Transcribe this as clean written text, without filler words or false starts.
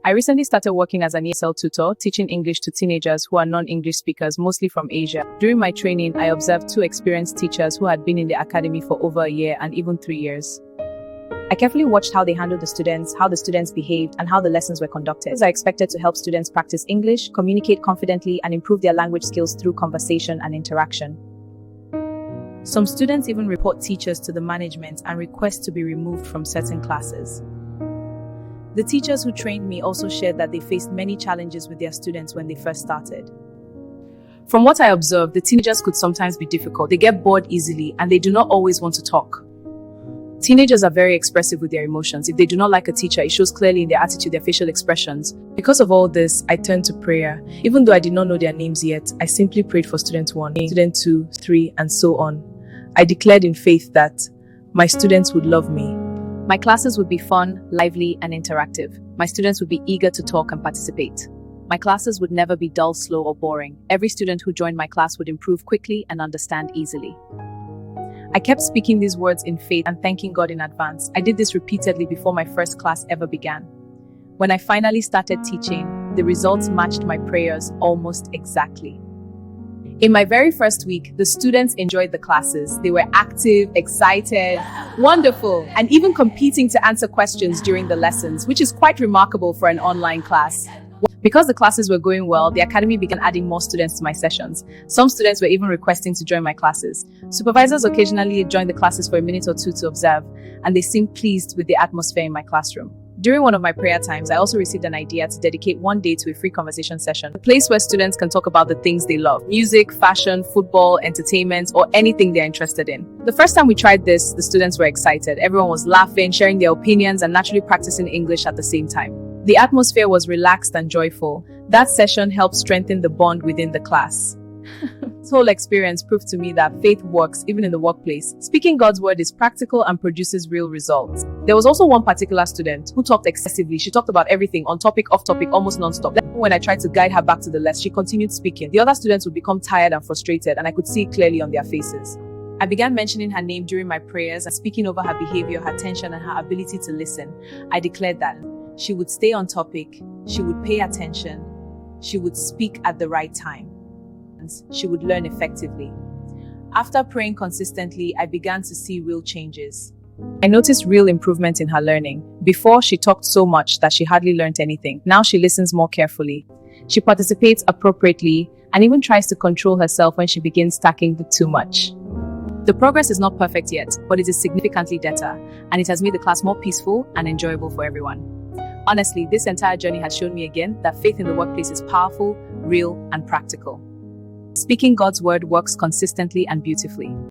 I recently started working as an ESL tutor, teaching English to teenagers who are non-English speakers, mostly from Asia. During my training, I observed two experienced teachers who had been in the academy for over a year and even 3 years. I carefully watched how they handled the students, how the students behaved, and how the lessons were conducted. As I expected to help students practice English, communicate confidently, and improve their language skills through conversation and interaction. Some students even report teachers to the management and request to be removed from certain classes. The teachers who trained me also shared that they faced many challenges with their students when they first started. From what I observed, the teenagers could sometimes be difficult. They get bored easily and they do not always want to talk. Teenagers are very expressive with their emotions. If they do not like a teacher, it shows clearly in their attitude, their facial expressions. Because of all this, I turned to prayer. Even though I did not know their names yet, I simply prayed for student 1, student 2, 3, and so on. I declared in faith that my students would love me. My classes would be fun, lively, and interactive. My students would be eager to talk and participate. My classes would never be dull, slow, or boring. Every student who joined my class would improve quickly and understand easily. I kept speaking these words in faith and thanking God in advance. I did this repeatedly before my first class ever began. When I finally started teaching, the results matched my prayers almost exactly. In my very first week, the students enjoyed the classes. They were active, excited, wonderful, and even competing to answer questions during the lessons, which is quite remarkable for an online class. Because the classes were going well, the academy began adding more students to my sessions. Some students were even requesting to join my classes. Supervisors occasionally joined the classes for a minute or two to observe, and they seemed pleased with the atmosphere in my classroom. During one of my prayer times, I also received an idea to dedicate one day to a free conversation session, a place where students can talk about the things they love: music, fashion, football, entertainment, or anything they're interested in. The first time we tried this, the students were excited. Everyone was laughing, sharing their opinions, and naturally practicing English at the same time. The atmosphere was relaxed and joyful. That session helped strengthen the bond within the class. This whole experience proved to me that faith works even in the workplace. Speaking God's word is practical and produces real results. There was also one particular student who talked excessively. She talked about everything, on topic, off topic, almost non-stop. Then when I tried to guide her back to the lesson, she continued speaking. The other students would become tired and frustrated, and I could see it clearly on their faces. I began mentioning her name during my prayers and speaking over her behavior, her attention, and her ability to listen. I declared that she would stay on topic, she would pay attention, she would speak at the right time, and she would learn effectively. After praying consistently, I began to see real changes. I noticed real improvement in her learning. Before, she talked so much that she hardly learned anything. Now she listens more carefully. She participates appropriately and even tries to control herself when she begins talking too much. The progress is not perfect yet, but it is significantly better, and it has made the class more peaceful and enjoyable for everyone. Honestly, this entire journey has shown me again that faith in the workplace is powerful, real, and practical. Speaking God's word works consistently and beautifully.